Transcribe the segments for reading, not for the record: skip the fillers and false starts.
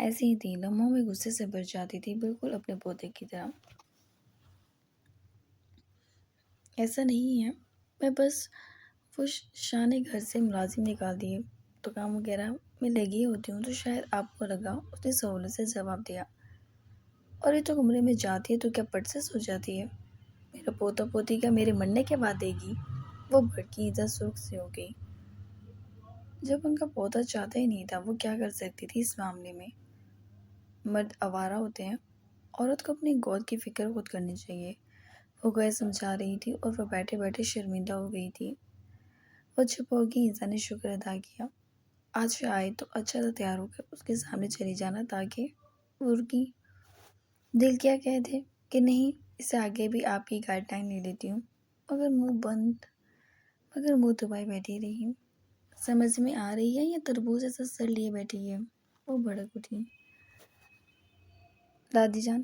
ایسی ہی تھی، لمحوں میں غصے سے بھر جاتی تھی، بالکل اپنے پوتے کی طرح۔ ایسا نہیں ہے، میں بس وہ شان گھر سے ملازم نکال دیے تو کام وغیرہ میں لگی ہوتی ہوں، تو شاید آپ کو لگا اس نے سہولت سے جواب دیا۔ اور یہ تو کمرے میں جاتی ہے تو کیا پٹ سے سو جاتی ہے؟ میرا پوتا پوتی کیا میرے مرنے کے بعد دے گی؟ وہ بھڑکی، ایزا سرخ سی ہو گئی۔ جب ان کا پوتا چاہتا ہی نہیں تھا، وہ کیا کر سکتی تھی اس معاملے میں؟ مرد آوارہ ہوتے ہیں، عورت کو اپنی گود کی فکر خود کرنی چاہیے۔ وہ گئے سمجھا رہی تھی اور وہ بیٹھے بیٹھے شرمندہ ہو گئی تھی۔ وہ چپ ہو گئی، ایزا نے شکر ادا کیا۔ آج سے آئے تو اچھا تھا تیار ہو کر اس کے سامنے چلی جانا، تاکہ وہ رکی۔ دل کیا کہتے کہ نہیں، اسے آگے بھی آپ کی گائیڈ لائن لے لیتی ہوں، مگر منہ دبائے بیٹھی رہی۔ سمجھ میں آ رہی ہے یا تربوز ایسا سر لیے بیٹھی ہے؟ وہ بھڑک اٹھی۔ دادی جان،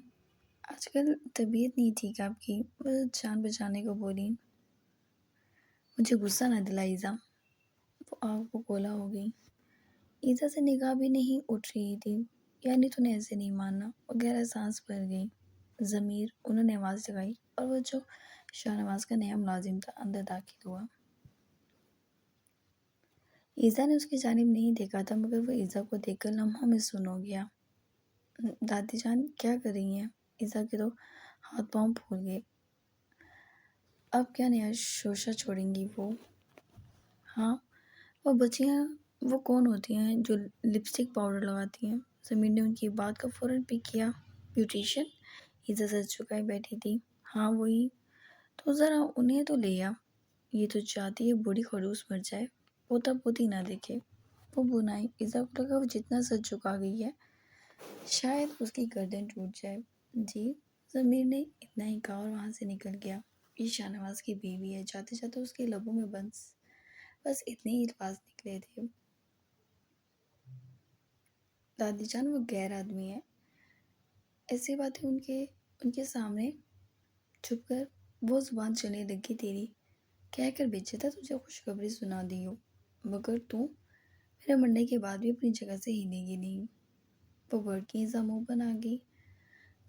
آج کل طبیعت نہیں ٹھیک آپ کی، وہ جان بچانے کو بولی۔ مجھے غصہ نہ دلا ایزا، وہ آگ کو کولا ہو گئی۔ ایزا سے نگاہ بھی نہیں اٹھ رہی تھی، یعنی تو نے ایسے نہیں ماننا۔ وہ گہرا سانس بھر گئی۔ ضمیر، انہوں نے آواز لگائی اور وہ جو شاہ نواز کا نیا ملازم تھا اندر داخل ہوا۔ ایزا نے اس کی جانب نہیں دیکھا تھا، مگر وہ ایزا کو دیکھ کر لمحوں میں سن ہو گیا۔ دادی جان کیا کر رہی ہیں؟ ایزا کے تو ہاتھ پاؤں پھول گئے۔ اب کیا نیا شوشہ چھوڑیں گی وہ؟ ہاں، وہ بچیاں وہ کون ہوتی ہیں جو لپسٹک پاؤڈر لگاتی ہیں؟ ضمیر نے ان کی بات کا فوراً پک کیا۔ بیوٹیشین؟ ایزا سر چکائے بیٹھی تھی۔ ہاں وہی تو، ذرا انہیں تو لے آ، یہ تو چاہتی ہے بوڑھی خلوص مر جائے، پوتا پوتی نہ دیکھے۔ وہ بنائی، ایزا کو لگا وہ جتنا سر چکا گئی ہے شاید اس کی گردن ٹوٹ جائے۔ جی، ضمیر نے اتنا ہی کہا اور وہاں سے نکل گیا۔ یہ شاہ نواز کی بیوی ہے۔ جاتے جاتے اس کے لبوں میں بس اتنے ہی الفاظ نکلے تھے۔ دادی جان وہ غیر آدمی ہے، ایسی باتیں ان کے سامنے چھپ کر وہ زبان چلنے لگی تیری، کہہ کر بیچے تھا تجھے خوشخبری سنا دی ہو، مگر تو میرے مرنے کے بعد بھی اپنی جگہ سے ہلے گی نہیں۔ وہ بھڑکی، ایزا منہ بنا گئی۔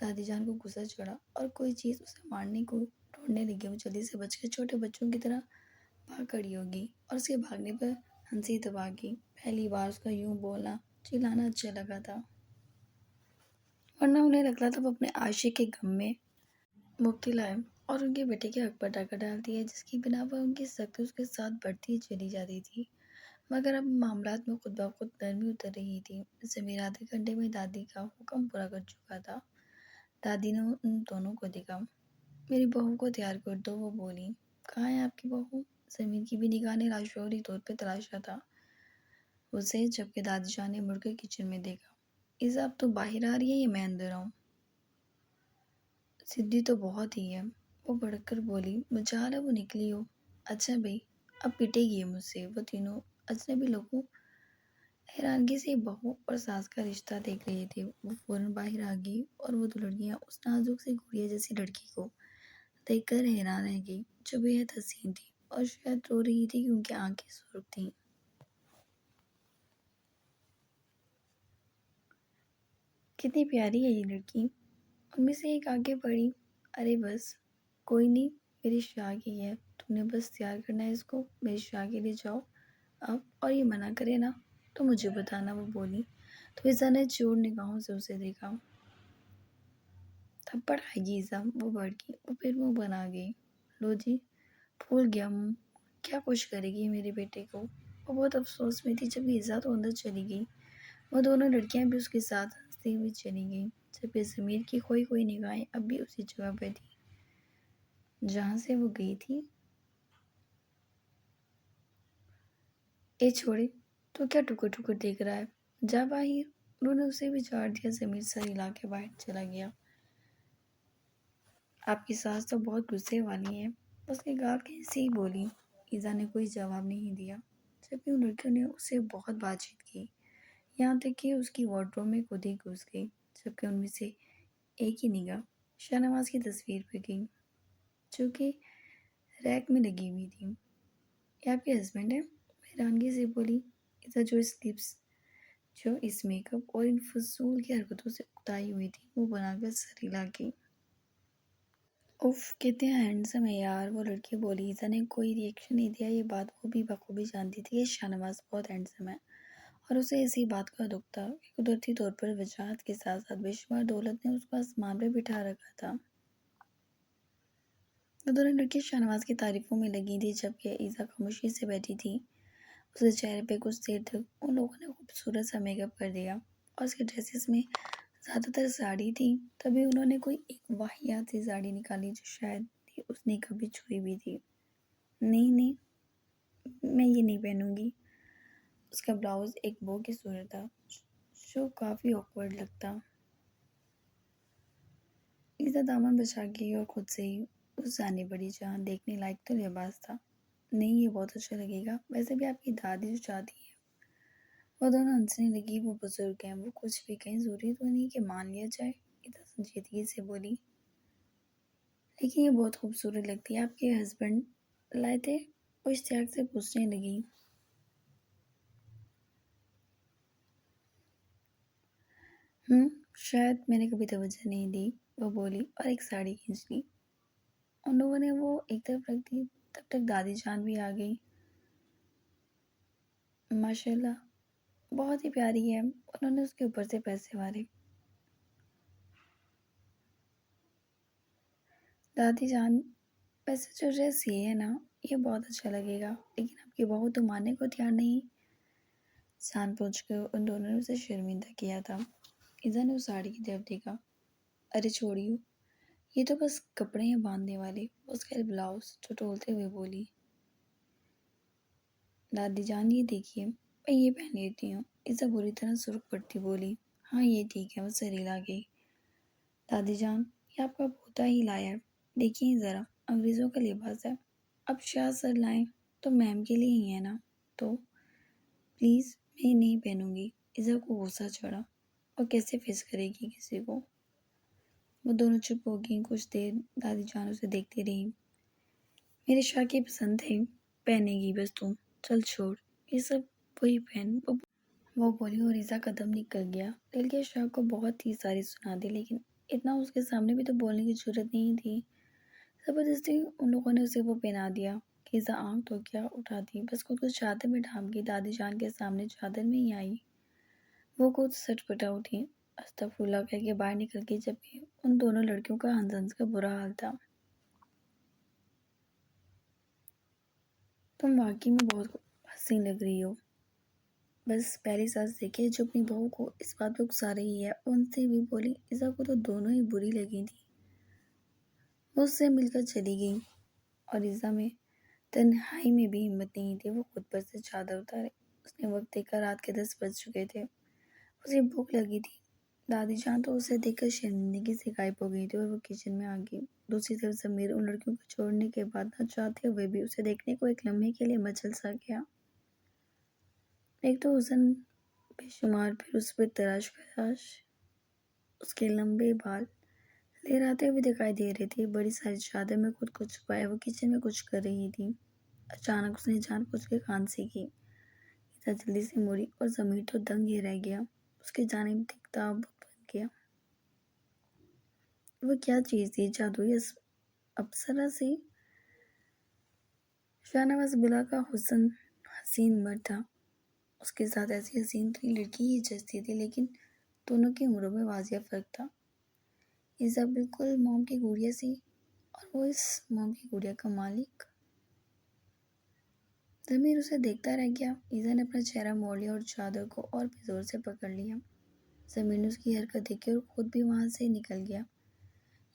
دادی جان کو غصہ چڑھا اور کوئی چیز اسے مارنے کو ڈھونڈنے لگی۔ وہ جلدی سے بچ کر چھوٹے بچوں کی طرح بھاگ کھڑی ہوگی اور اس کے بھاگنے پر ہنسی دبا گئی۔ پہلی بار اس کا یوں بولنا چلانا اچھا لگا تھا، ورنہ انہیں لگتا تھا وہ اپنے عاشق کے غم میں مبتلا ہے اور ان کے بیٹے کے حق پر ڈاکہ ڈالتی ہے، جس کی بنا پر ان کی سختی اس کے ساتھ بڑھتی چلی جاتی تھی۔ مگر اب معاملات میں خود بخود نرمی اتر رہی تھی۔ ضمیر آدھے گھنٹے میں دادی کا حکم پورا کر چکا تھا۔ دادی نے ان دونوں کو دیکھا۔ میری بہو کو تیار کر دو، وہ بولی۔ کہاں ہے آپ کی بہو؟ ضمیر کی بھی نگاہ نے لاشعوری طور پہ تلاشا تھا اسے، جبکہ دادی جان نے مڑ کر کچن میں دیکھا۔ ایزا اب تو باہر آ رہی ہے یا میں اندر آؤں؟ ضدی تو بہت ہی ہے، وہ بھڑک کر بولی۔ مجھے حال ہے وہ نکلی ہو۔ اچھا بھئی، اب پٹے گی مجھ سے۔ وہ تینوں اجنبی لوگوں حیرانگی سے بہو اور ساس کا رشتہ دیکھ رہے تھے۔ وہ فوراً باہر آ گئی اور وہ دو لڑکیاں اس نازک سی گڑیا جیسی لڑکی کو دیکھ کر حیران رہ گئی، جو بے حد حسین تھی اور شاید رو رہی تھی کیونکہ آنکھیں سرخ تھیں۔ کتنی پیاری ہے یہ لڑکی، ان میں سے ایک آگے بڑھی۔ ارے بس کوئی نہیں، میری شاہ کی ہے، تم نے بس تیار کرنا ہے اس کو، میری شاہ کے لیے جاؤ اب، اور یہ منع کرے نا تو مجھے بتانا، وہ بولی۔ تو ایزا نے چور نگاہوں سے اسے دیکھا۔ تھپڑ کھائے گی ایزا، وہ بھڑکی۔ وہ پھر منہ بنا گئی۔ لو جی، پھول گیا منہ، کیا خوش کرے گی میرے بیٹے کو؟ وہ بہت افسوس میں تھی جب ایزا تو اندر چلی گئی۔ وہ دونوں لڑکیاں بھی اس کے ساتھ ہنستی ہوئی چلی گئیں، جبکہ ضمیر کی کھوئی ہوئی نگاہیں اب بھی اسی جگہ پہ تھی جہاں سے وہ گئی تھی۔ اے چھوڑے، تو کیا ٹکر ٹکر دیکھ رہا ہے، جا باہر۔ انہوں نے اسے بھی جھاڑ دیا۔ ضمیر سر ہلا کے باہر چلا گیا۔ آپ کی ساس تو بہت غصے والی ہے، اس کے گال کہیں سے ہی بولی۔ ایزا نے کوئی جواب نہیں دیا، جبکہ ان لڑکیوں نے اس سے بہت بات چیت کی، یہاں تک کہ اس کی وارڈروب میں خود ہی گھس گئی، جبکہ ان میں سے ایک ہی نگاہ شاہ نواز کی تصویر پہ گئی جو کہ ریک میں لگی ہوئی تھی۔ یہ آپ کے ہسبینڈ ہیں؟ وہ حیرانگی سے بولی۔ ایزا جو جو اس میک اپ اور ان فضول کی حرکتوں سے اکتائی ہوئی تھی وہ بنا کر سر ہلا گئی۔ اف کتنے ہینڈسم ہے یار، وہ لڑکی بولی۔ ایزا نے کوئی ری ایکشن نہیں دیا۔ یہ بات وہ بھی بخوبی جانتی تھی کہ شاہ نواز بہت ہینڈسم ہے اور اسے اسی بات کا دکھ تھا کہ قدرتی طور پر وجاہت کے ساتھ ساتھ بے شمار دولت نے اس کو آسمان پہ بٹھا رکھا تھا۔ وہ دونوں لڑکیاں شاہ نواز کی تعریفوں میں لگی تھی جبکہ ایزا خاموشی سے بیٹھی تھی۔ اس کے چہرے پہ کچھ دیر تک ان لوگوں نے خوبصورت سا میک اپ کر دیا اور اس کے ڈریسز میں زیادہ تر ساڑی تھی۔ تبھی انہوں نے کوئی ایک واہیات سی ساڑی نکالی جو شاید ہی اس نے کبھی چھوئی بھی تھی۔ نہیں نہیں، میں یہ نہیں پہنوں گی۔ اس کا بلاؤز ایک بو کی صورت تھا جو کافی آکورڈ لگتا۔ ایزا دامن بچا گئی اور خود سے ہی اس جانے بڑی جہاں دیکھنے لائق تو لباس تھا۔ نہیں، یہ بہت اچھا لگے گا۔ ویسے بھی آپ کی دادی جو چاہتی ہے۔ وہ دونوں ہنسنے لگی۔ وہ بزرگ ہیں، وہ کچھ بھی کہیں، ضروری تو نہیں کہ مان لیا جائے۔ ایزا سنجیدگی سے بولی۔ لیکن یہ بہت خوبصورت لگتی ہے۔ آپ کے ہسبینڈ لائے تھے؟ وہ اشتیاق سے پوچھنے لگی۔ شاید میں نے کبھی توجہ نہیں دی، وہ بولی اور ایک ساڑی کھینچ لی۔ ان لوگوں نے وہ ایک طرف رکھ دی۔ تب تک دادی جان بھی آ گئی۔ ماشاءاللہ، بہت ہی پیاری ہے۔ انہوں نے اس کے اوپر سے پیسے مارے۔ دادی جان، ویسے جو ڈریس یہ ہے نا، یہ بہت اچھا لگے گا، لیکن آپ کی بہو تو ماننے کو تیار نہیں۔ جان پوچھ کر ان دونوں نے اسے شرمندہ کیا تھا۔ ایزا نے اس ساڑی کی طرف دیکھا۔ ارے چھوڑیو، یہ تو بس کپڑے ہیں باندھنے والے۔ اس کا بلاؤز جو ٹولتے ہوئے بولی۔ دادی جان یہ دیکھیے، میں یہ پہن لیتی ہوں۔ ایزا بری طرح سرخ پڑتی بولی۔ ہاں یہ ٹھیک ہے، وہ سر ہلا گئی۔ دادی جان، یہ آپ کا پوتا ہی لایا ہے، دیکھیے ذرا، انگریزوں کا لباس ہے۔ اب شاہ سر لائیں تو میم کے لیے ہی ہے نا، تو پلیز میں نہیں پہنوں گی۔ ایزا کو غصہ چڑھا، اور کیسے فیس کرے گی کسی کو۔ وہ دونوں چپ ہو گئیں۔ کچھ دیر دادی جان اسے دیکھتی رہی۔ میرے شاہ کی پسند ہے، پہنے گی بس تم، چل چھوڑ یہ سب، وہی پہن، وہ بولی اور ایزا قدم نکل گیا۔ دل کے شاہ کو بہت ہی ساری سنا دی، لیکن اتنا اس کے سامنے بھی تو بولنے کی ضرورت نہیں تھی۔ زبردستی ان لوگوں نے اسے وہ پہنا دیا کہ ایزا آنکھ تو کیا اٹھاتی، بس خود کو چادر میں ڈھانپ کے دادی جان کے سامنے چادر میں ہی آئی۔ وہ خود سٹ پٹا اٹھی، استغفراللہ کہہ کے باہر نکل گئی، جبکہ ان دونوں لڑکیوں کا ہنس ہنس کا برا حال تھا۔ تم واقعی میں بہت حسین لگ رہی ہو۔ بس پہلی ساس دیکھے جو اپنی بہو کو اس بات پہ اکسا رہی ہے۔ ان سے بھی بولی۔ ایزا کو تو دونوں ہی بری لگی تھی۔ وہ اس سے مل کر چلی گئی اور ایزا میں تنہائی میں بھی ہمت نہیں تھی۔ وہ خود پر سے چادر اتارے۔ اس نے وقت دیکھا، رات کے 10 بج چکے تھے۔ اسے بھوک لگی تھی۔ دادی جان تو اسے دیکھ کر شرمندگی سے غائب ہو گئی تھی اور وہ کچن میں آ گئی۔ دوسری طرف ضمیر ان لڑکیوں کو چھوڑنے کے بعد نہ چاہتے ہوئے بھی اسے دیکھنے کو ایک لمحے کے لیے مچل سا گیا۔ ایک تو حسن بے شمار، پھر اس پر تراش خراش، اس کے لمبے بال لہراتے ہوئے دکھائی دے رہے تھے۔ بڑی ساری چادر میں خود کو چھپائے وہ کچن میں کچھ کر رہی تھی۔ اچانک اس نے جان بوجھ کے کھانسی کی۔ ایزا جلدی سے مڑی اور ضمیر تو دنگ ہی رہ گیا۔ اس کی جانب دیکھتا بت بن گیا۔ وہ کیا چیز تھی؟ جادوئی اپسرا سی؟ شاہ نواز بلا کا حسین مرد تھا۔ اس کے ساتھ ایسی حسین ترین لڑکی ہی جچتی تھی، لیکن دونوں کی عمروں میں واضح فرق تھا۔ ایزا بالکل موم کی گڑیا سی، اور وہ اس موم کی گڑیا کا مالک۔ ضمیر اسے دیکھتا رہ گیا۔ ایزا نے اپنا چہرہ موڑ لیا اور چادر کو اور بھی زور سے پکڑ لیا۔ ضمیر نے اس کی حرکت دیکھی اور خود بھی وہاں سے نکل گیا۔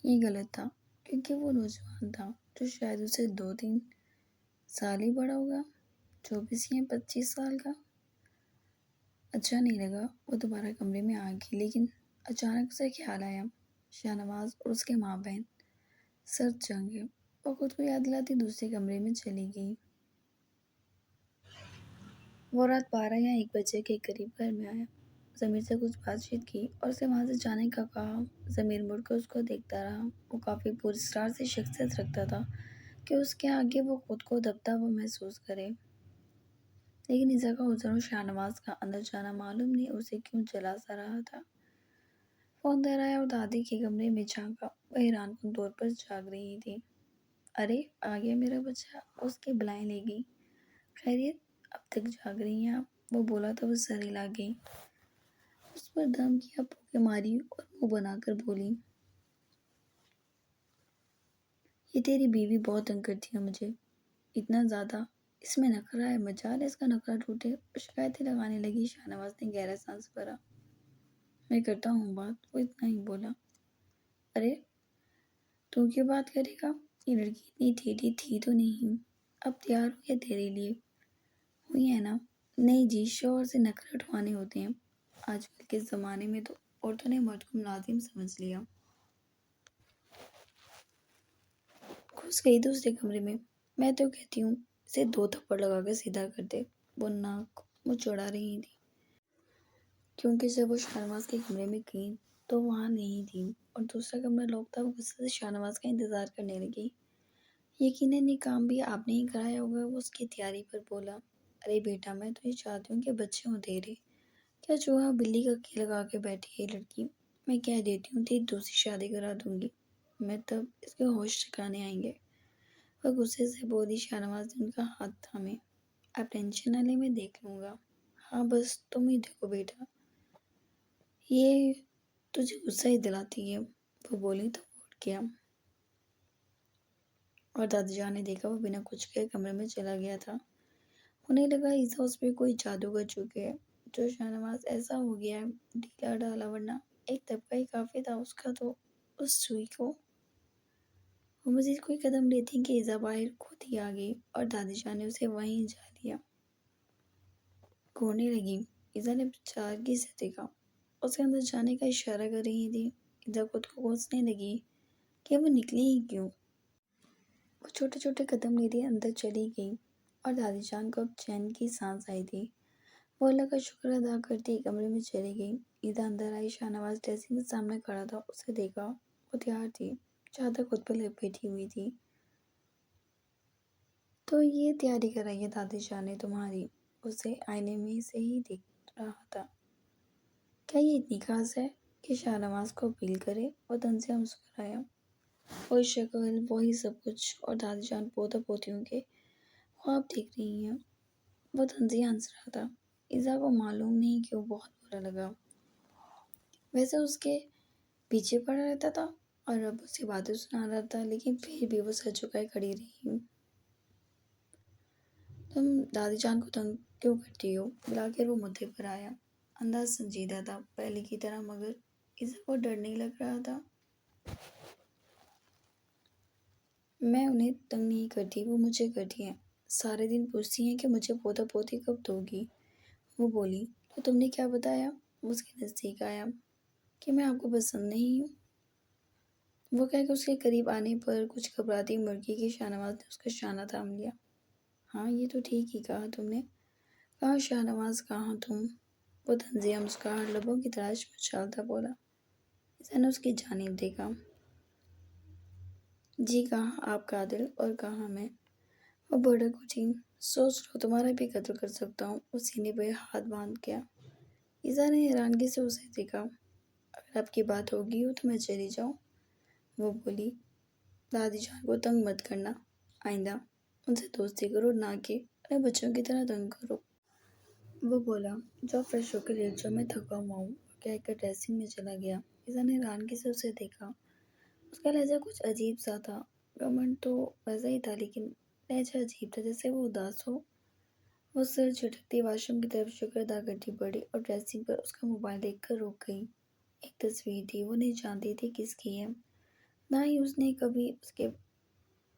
یہ غلط تھا، کیونکہ وہ نوجوان تھا جو شاید اسے 2-3 سال ہی بڑا ہوگا، 24 یا 25 سال کا۔ اچھا نہیں لگا۔ وہ دوبارہ کمرے میں آ گئی، لیکن اچانک اسے خیال آیا، شاہ نواز اور اس کے مابین سرد جنگ ہے۔ وہ خود کو یاد دلاتی دوسرے کمرے میں چلی گئی۔ وہ رات 12 یا 1 بجے کے قریب گھر میں آیا۔ ضمیر سے کچھ بات چیت کی اور اسے وہاں سے جانے کا کہا۔ ضمیر مڑ کر اس کو دیکھتا رہا۔ وہ کافی پر اسرار سی شخصیت رکھتا تھا کہ اس کے آگے وہ خود کو دبتا ہوا محسوس کرے۔ لیکن ایزا کا حسن اور شاہنواز کا اندر جانا معلوم نہیں اسے کیوں جلا سا رہا تھا۔ فون دہرایا اور دادی کے کمرے میں جھانکا۔ وہ حیران کن طور پر جاگ رہی تھی۔ ارے آ گیا میرا بچہ، اس کی بلائیں لے گئی۔ خیریت، اب تک جاگ رہی ہیں آپ؟ وہ بولا تو وہ سر ہلا گئی۔ اس پر دم کیا، پھونکے ماری اور منہ بنا کر بولی، یہ تیری بیوی بہت تنگ کرتی ہے مجھے، اتنا زیادہ اس میں نخرہ ہے، مجال ہے اس کا نخرہ ٹوٹے۔ اور شکایتیں لگانے لگی۔ شاہنواز نے گہرا سانس بھرا۔ میں کرتا ہوں بات، وہ اتنا ہی بولا۔ ارے تو کیوں بات کرے گا؟ یہ لڑکی اتنی ٹھیٹھی تھی تو نہیں، اب تیار ہو گیا تیرے لیے؟ ہوئی ہے نا؟ نہیں جی، شوہر سے نخرے اٹھوانے ہوتے ہیں۔ آج کل کے زمانے میں تو عورتوں نے مرد کو ملازم سمجھ لیا۔ گھس گئی دوسرے کمرے میں۔ میں تو کہتی ہوں اسے 2 تھپڑ لگا کے سیدھا کر دے۔ وہ ناک منہ چڑھا رہی تھی کیونکہ جب وہ شاہنواز کے کمرے میں گئی تو وہاں نہیں تھی اور دوسرا کمرہ لاک تھا۔ وہ غصے سے شاہنواز کا انتظار کرنے لگی۔ یقیناً یہ کام بھی آپ نے ہی کرایا ہوگا، وہ اس کی تیاری پر بولا۔ ارے بیٹا، میں تو یہ چاہتی ہوں کہ بچے ہوں تیرے، کیا چوہا بلی کا کی لگا کے بیٹھی ہے یہ لڑکی۔ میں کہہ دیتی ہوں تیری دوسری شادی کرا دوں گی، میں تب اس کے ہوش ٹھکانے آئیں گے۔ وہ غصے سے بولی۔ شاہنواز نے ان کا ہاتھ تھامے۔ آپ ٹینشن نہ لیں، میں دیکھ لوں گا۔ ہاں بس تم ہی دیکھو بیٹا، یہ تجھے غصہ ہی دلاتی ہے، وہ بولی تو وہ اٹھ گیا۔ اور دادی جان نے دیکھا وہ بنا کچھ کہے کمرے میں چلا گیا تھا۔ انہیں لگا ایسا اس پہ کوئی جادو کر چکے ہے جو شاہنواز ایسا ہو گیا ہے ڈھیلا ڈالا، ورنہ ایک دھبکا ہی کافی تھا اس کا تو اس سوئی کو۔ وہ مزید کوئی قدم لیتی کہ ایزا باہر خود ہی آ گئی اور دادی جان نے اسے وہیں جا لیا۔ گھورنے لگی۔ ایزا نے بچارگی سے دیکھا، اس کے اندر جانے کا اشارہ کر رہی تھی۔ ایزا خود کو کوسنے لگی کہ وہ نکلی ہی کیوں۔ وہ چھوٹے چھوٹے قدم لیتی اندر چلی گئی اور دادی جان کو اب چین کی سانس آئی تھی۔ وہ اللہ کا شکر ادا کرتی کمرے میں چلی گئی۔ ایزا اندر آئی۔ شاہنواز ڈریسنگ کے سامنے کھڑا تھا، اسے دیکھا۔ وہ تیار تھی، چادر خود پر لپیٹی ہوئی تھی۔ تو یہ تیاری کرائی ہے دادی جان نے تمہاری؟ اسے آئینے میں سے ہی دیکھ رہا تھا۔ کیا یہ اتنی خاص ہے کہ شاہنواز کو اپیل کرے؟ وہ طنزیہ مسکرایا۔ وہی شکل، وہی سب کچھ، اور دادی جان پوتا پوتیوں کے خواب دیکھ رہی ہیں۔ وہ طنزیہ ہنس رہا تھا۔ ایزا کو معلوم نہیں کیوں بہت برا لگا۔ ویسے اس کے پیچھے پڑا رہتا تھا اور اب اسے باتیں سنا رہا تھا، لیکن پھر بھی وہ سر جھکائے کھڑی رہی۔ تم دادی جان کو تنگ کیوں کرتی ہو؟ بلا کر وہ مدعے پر آیا۔ انداز سنجیدہ تھا پہلے کی طرح، مگر ایزا کو ڈر نہیں لگ رہا تھا۔ میں انہیں تنگ نہیں کرتی، وہ مجھے کرتی ہیں۔ سارے دن پوچھتی ہیں کہ مجھے پوتا پوتی کب دو گی۔ وہ بولی۔ تو تم نے کیا بتایا؟ وہ اس کے نزدیک آیا۔ کہ میں آپ کو پسند نہیں ہوں۔ وہ کہہ کے اس کے قریب آنے پر کچھ گھبراتی مرغی کی شاہنواز نے اس کا شانہ تھام لیا۔ ہاں یہ تو ٹھیک ہی کہا تم نے۔ کہاں شاہنواز، کہاں تم؟ وہ طنزیہ مسکراہٹ لبوں کی تلاش میں اچھالتا بولا۔ ایزا نے اس کی جانب دیکھا۔ جی کہاں آپ کا دل اور کہاں میں؟ وہ بھڑک اٹھی۔ سوچ لو تمہارا بھی قتل کر سکتا ہوں۔ وہ سینے پہ ہاتھ باندھ گیا۔ ایزا نے حیرانگی سے اسے دیکھا۔ اگر آپ کی بات ہوگی ہو تو میں چلی جاؤں، وہ بولی۔ دادی جان کو تنگ مت کرنا، آئندہ ان سے دوستی کرو، نہ کہ انہیں بچوں کی طرح تنگ کرو، وہ بولا۔ جاؤ فریش ہو کے لیٹ جاؤ، میں تھکا ہوا ہوں، وہ کہہ کر ڈریسنگ میں چلا گیا۔ ایزا نے حیرانگی سے اسے دیکھا۔ اس کا لہجہ کچھ عجیب سا تھا۔ گھمنڈ تو ویسا ہی تھا، لیکن لہجہ عجیب تھا، جیسے وہ اداس ہو۔ وہ سر جھٹکتی واش روم کی طرف شکر ادا کرتی بڑھی اور ڈریسنگ پر اس کا موبائل دیکھ کر رک گئی۔ ایک تصویر تھی، وہ نہیں جانتی تھی کس کی ہے، نہ ہی اس نے کبھی اس کے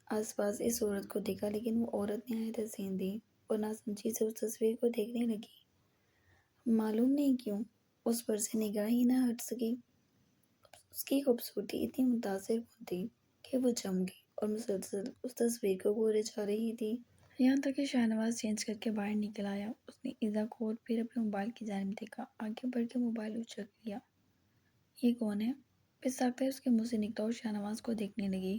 آس پاس اس عورت کو دیکھا، لیکن وہ عورت نہایت حسین تھی۔ وہ ناسمجھی سے اس تصویر کو دیکھنے لگی۔ معلوم نہیں کیوں اس پر سے نگاہ ہی نہ ہٹ سکی۔ اس کی خوبصورتی اتنی متاثر کن تھی کہ وہ جم گئی اور مسلسل اس تصویر کو گورے جا رہی تھی، یہاں تک کہ شاہنواز چینج کر کے باہر نکل آیا۔ اس نے ایزا کو اور پھر اپنے موبائل کی جانب دیکھا، آگے بڑھ کے موبائل اچک لیا۔ یہ کون ہے؟ بے ساختہ اس کے منہ سے نکلا اور شاہنواز کو دیکھنے لگی۔